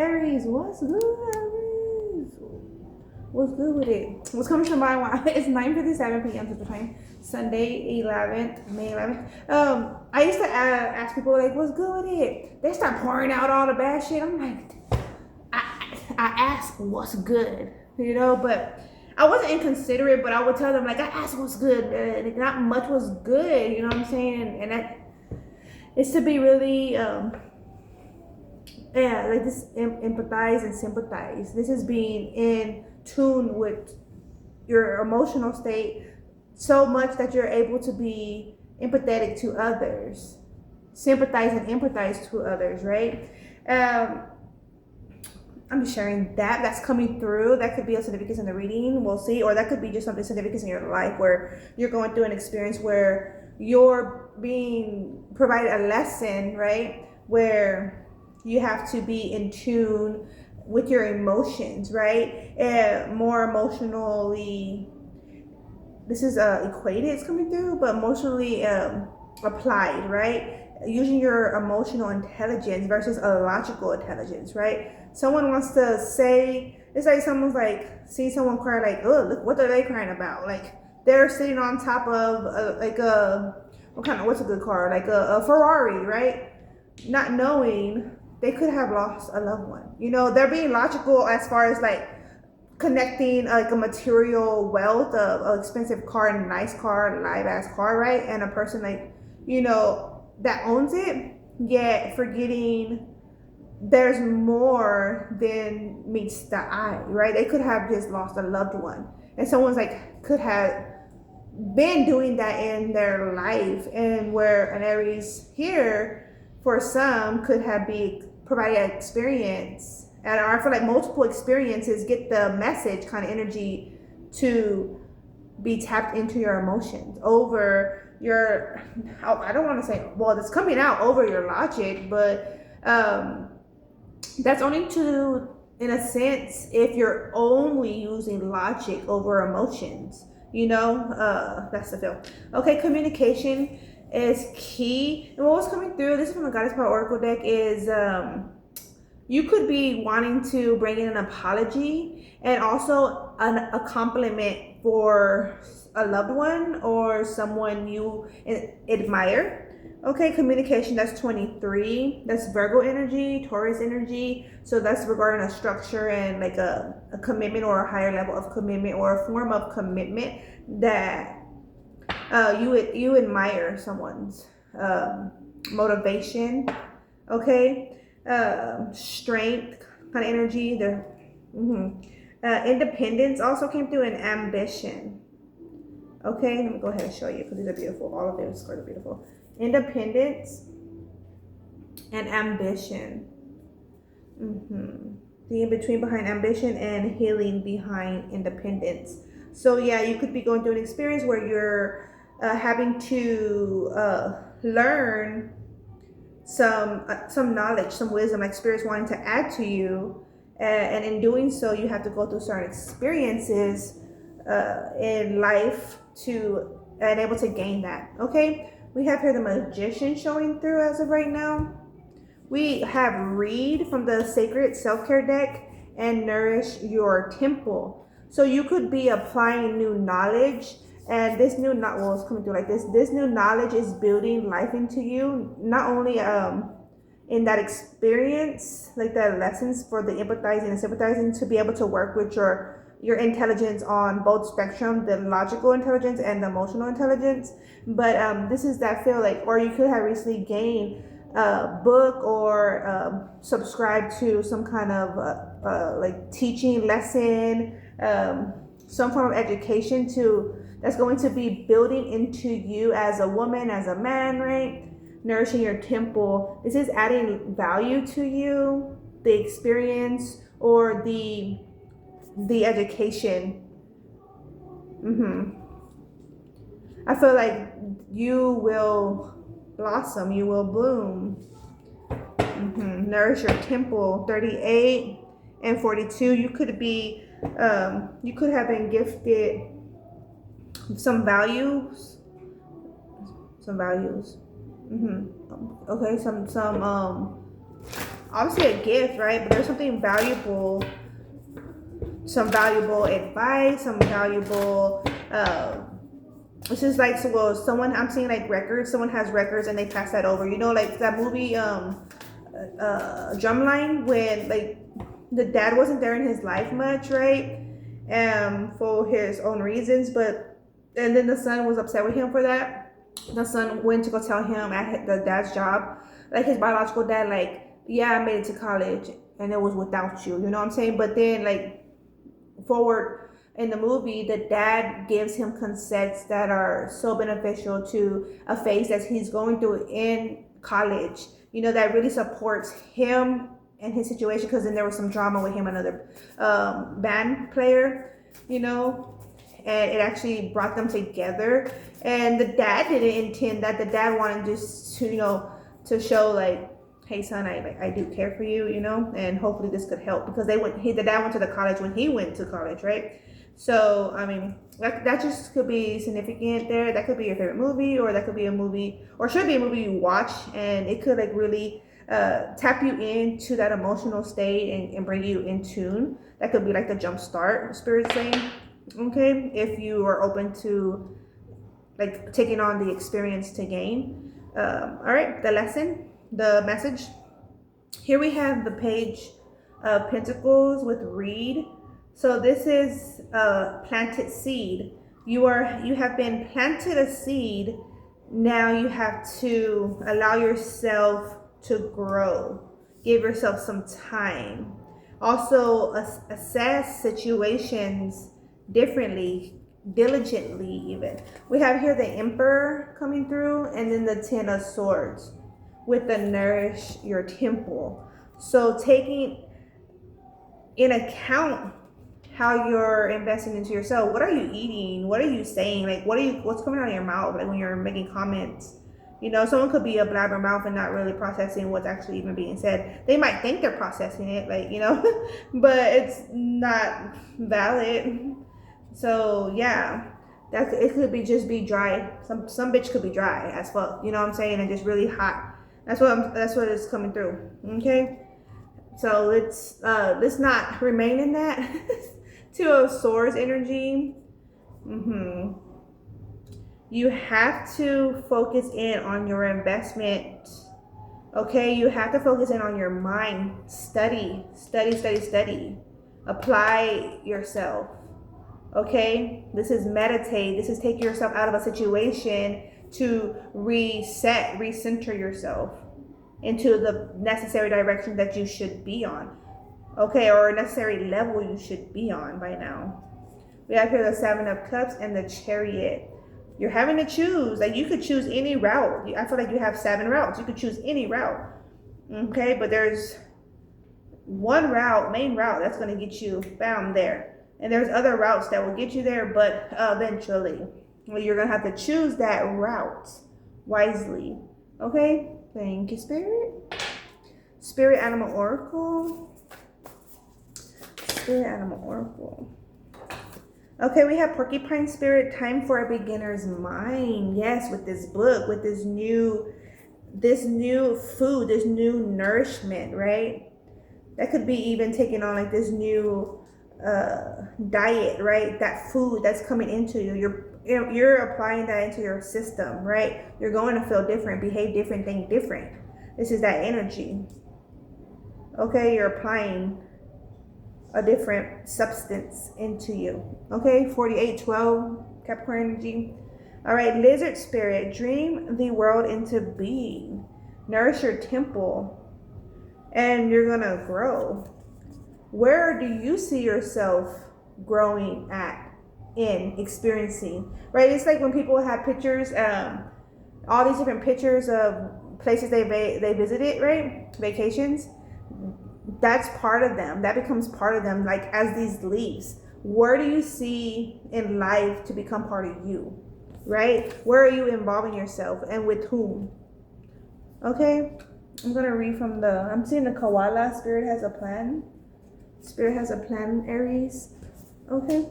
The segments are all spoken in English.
Aries, what's good, Aries? What's good with it? What's coming to mind? It's 9:57 p.m. Central Time, Sunday, 11th, May 11th. I used to ask people like, "What's good with it?" They start pouring out all the bad shit. I'm like, I ask what's good, but I wasn't inconsiderate, but I would tell them like I asked what's good. Not much was good, you know what I'm saying? And that is to be really yeah, like this empathize and sympathize. This is being in tune with your emotional state so much that you're able to be empathetic to others, sympathize and empathize to others, right? Um, I'm just sharing that. That's coming through. That could be a significance in the reading. We'll see. Or that could be just something significant in your life where you're going through an experience where you're being provided a lesson, right? Where you have to be in tune with your emotions, right? More emotionally, this is equated, it's coming through, but emotionally applied, right? Using your emotional intelligence versus a logical intelligence, right? Someone wants to say, it's like someone's like, see someone cry, like, oh, look, what are they crying about? Like, they're sitting on top of what's a good car? Like a Ferrari, right? Not knowing they could have lost a loved one. They're being logical as far as like connecting like a material wealth of an expensive car and a nice car, live ass car, right? And a person like, that owns it, yet forgetting there's more than meets the eye, right? They could have just lost a loved one. And someone's like, could have been doing that in their life. And where an Aries here, for some, could have be provided an experience. And I feel like multiple experiences get the message kind of energy to be tapped into your emotions over your, I don't want to say, well, it's coming out over your logic, but that's only to, in a sense, if you're only using logic over emotions, that's the feel. Okay, communication is key. And what was coming through, this is from the Goddess Power Oracle deck, is you could be wanting to bring in an apology and also a compliment for a loved one or someone you admire. Okay, communication, that's 23. That's Virgo energy, Taurus energy. So that's regarding a structure and like a commitment or a higher level of commitment or a form of commitment that you admire someone's motivation. Okay, strength kind of energy. Independence also came through, and ambition. Okay, let me go ahead and show you because these are beautiful. All of these cards are beautiful. Independence and ambition. The in between behind ambition and healing behind independence. So yeah, you could be going through an experience where you're having to learn some knowledge, some wisdom, like spirit's wanting to add to you, and in doing so, you have to go through certain experiences in life to and able to gain that. Okay, we have here the Magician showing through as of right now. We have Read from the Sacred Self-Care deck and Nourish Your Temple. So you could be applying new knowledge, and this new it's coming through like this. This new knowledge is building life into you, not only in that experience, like the lessons for the empathizing and sympathizing, to be able to work with your intelligence on both spectrum, the logical intelligence and the emotional intelligence. But this is that feel like, or you could have recently gained a book or subscribe to some kind of like teaching lesson, some form of education that's going to be building into you as a woman, as a man, right? Nourishing your temple. This is adding value to you, the experience or the education. I feel like you will blossom, you will bloom. Nourish your temple. 38 and 42. You could have been gifted some values. Okay, some obviously a gift, right? But there's something valuable, some valuable advice, some valuable, it's just like, so, well, someone, I'm seeing like records, someone has records and they pass that over, you know, like that movie, Drumline, when like the dad wasn't there in his life much, right? For his own reasons, but, and then the son was upset with him for that. The son went to go tell him at the dad's job, like his biological dad, like, yeah, I made it to college and it was without you, you know what I'm saying? But then, like, forward in the movie, the dad gives him consents that are so beneficial to a phase that he's going through in college, you know, that really supports him and his situation, because then there was some drama with him, another band player, you know, and it actually brought them together. And the dad didn't intend that. The dad wanted just to, you know, to show like, hey son, I do care for you, you know, and hopefully this could help, because the dad went to the college when he went to college, right? So I mean, that just could be significant there. That could be your favorite movie, or that could be a movie, or should be a movie you watch, and it could like really tap you into that emotional state and bring you in tune. That could be like the jump start, spirit saying, okay, if you are open to like taking on the experience to gain. All right, the lesson, the message. Here we have the Page of Pentacles with Reed. So this is a planted seed. You have been planted a seed. Now you have to allow yourself to grow. Give yourself some time. Also assess situations differently, diligently even. We have here the Emperor coming through, and then the Ten of Swords with the Nourish Your Temple. So taking in account how you're investing into yourself. What are you eating? What are you saying? Like, what's coming out of your mouth? Like when you're making comments, you know, someone could be a blabbermouth and not really processing what's actually even being said. They might think they're processing it, like, you know, but it's not valid. So yeah, it could be just be dry. Some bitch could be dry as fuck. You know what I'm saying? And just really hot. That's what it's coming through. Okay. So let's not remain in that. Two of Swords energy. You have to focus in on your investment. Okay, you have to focus in on your mind. Study. Apply yourself. Okay, this is meditate. This is take yourself out of a situation to reset, recenter yourself into the necessary direction that you should be on. Okay, or a necessary level you should be on by now. We have here the Seven of Cups and the Chariot. You're having to choose. Like, you could choose any route. I feel like you have 7 routes. You could choose any route. Okay, but there's one route, main route, that's going to get you found there. And there's other routes that will get you there, but eventually. Well, you're going to have to choose that route wisely. Okay? Thank you, Spirit. Spirit Animal Oracle. Spirit Animal Oracle. Okay, we have Porcupine Spirit, time for a beginner's mind. Yes, with this book, with this new food, this new nourishment, right? That could be even taking on like this new diet, right? That food that's coming into you. You're applying that into your system, right? You're going to feel different, behave different, think different. This is that energy. Okay, you're applying a different substance into you. Okay, 4812 Capricorn energy. All right, Lizard Spirit, dream the world into being. Nourish your temple, and you're gonna grow. Where do you see yourself growing at, in, experiencing? Right, it's like when people have pictures, all these different pictures of places they visited, right? Vacations. That's part of them. That becomes part of them, like as these leaves. Where do you see in life to become part of you, right? Where are you involving yourself, and with whom? Okay, I'm gonna read from I'm seeing the koala. Spirit has a plan. Spirit has a plan, Aries. Okay,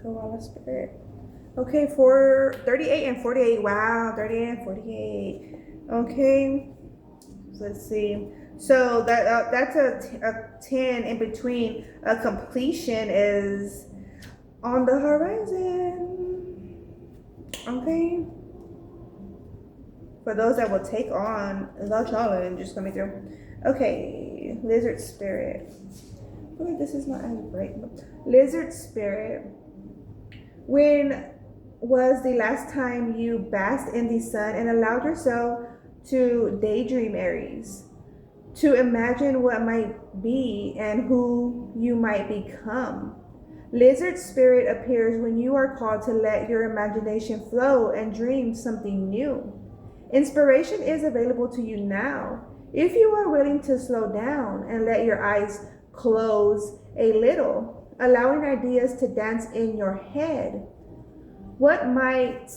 koala spirit. Okay, for 38 and 48. Wow, 38 and 48. Okay. Let's see. So that's a 10 in between. A completion is on the horizon. Okay. For those that will take on the challenge, just coming through. Okay, lizard spirit. I feel like this is not as bright. Lizard spirit. When was the last time you basked in the sun and allowed yourself to daydream, Aries? To imagine what might be and who you might become. Lizard spirit appears when you are called to let your imagination flow and dream something new. Inspiration is available to you now if you are willing to slow down and let your eyes close a little, allowing ideas to dance in your head. What might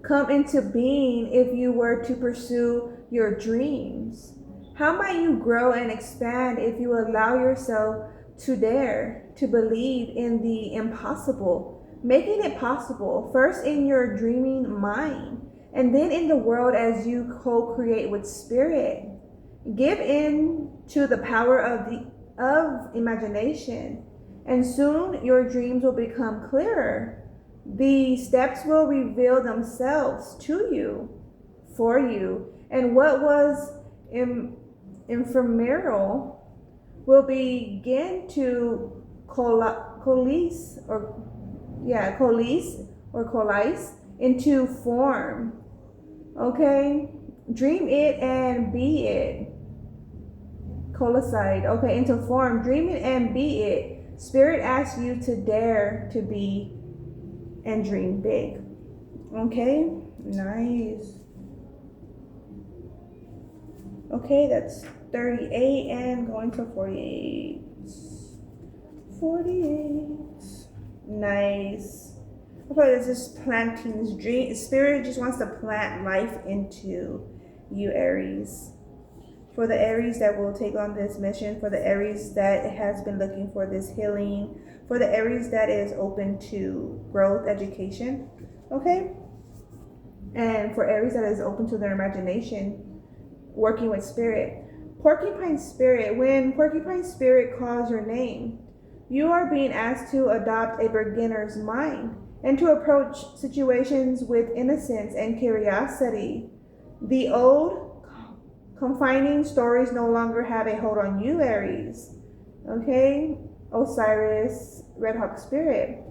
come into being if you were to pursue your dreams? How might you grow and expand if you allow yourself to dare to believe in the impossible, making it possible first in your dreaming mind and then in the world as you co-create with spirit? Give in to the power of imagination, and soon your dreams will become clearer. The steps will reveal themselves to you, for you, and what was ephemeral will begin to coalesce into form. Okay, dream it and be it. Coalescide. Okay, into form. Dream it and be it. Spirit asks you to dare to be and dream big. Okay, nice. Okay, that's 38 and going to 48. 48. Nice. I feel like it's just planting this dream. Spirit just wants to plant life into you, Aries. For the Aries that will take on this mission, for the Aries that has been looking for this healing, for the Aries that is open to growth, education, okay? And for Aries that is open to their imagination, working with spirit. Porcupine spirit, when porcupine spirit calls your name, you are being asked to adopt a beginner's mind and to approach situations with innocence and curiosity. The old confining stories no longer have a hold on you, Aries. Okay? Osiris, Red Hawk Spirit.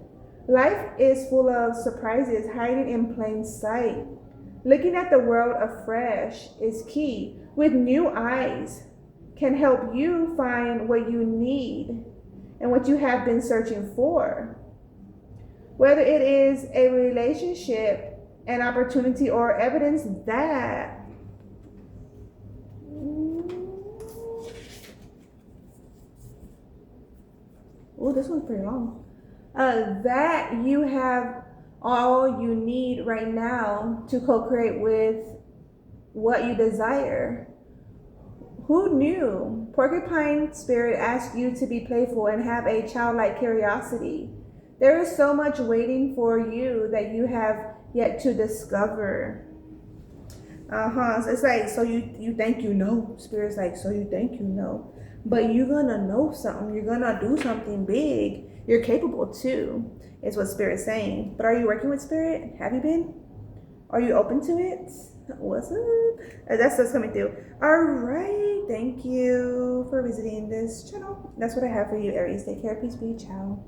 Life is full of surprises hiding in plain sight. Looking at the world afresh is key. With new eyes can help you find what you need and what you have been searching for. Whether it is a relationship, an opportunity, or evidence that this one's pretty long. That you have all you need right now to co-create with what you desire. Who knew? Porcupine spirit asks you to be playful and have a childlike curiosity. There is so much waiting for you that you have yet to discover. So it's like, so you think you know. Spirit's like, so you think you know. But you're gonna know something. You're gonna do something big. You're capable too, is what Spirit's saying. But are you working with Spirit? Have you been? Are you open to it? What's up? That's what's coming through. All right. Thank you for visiting this channel. That's what I have for you, Aries. Take care. Peace be. Ciao.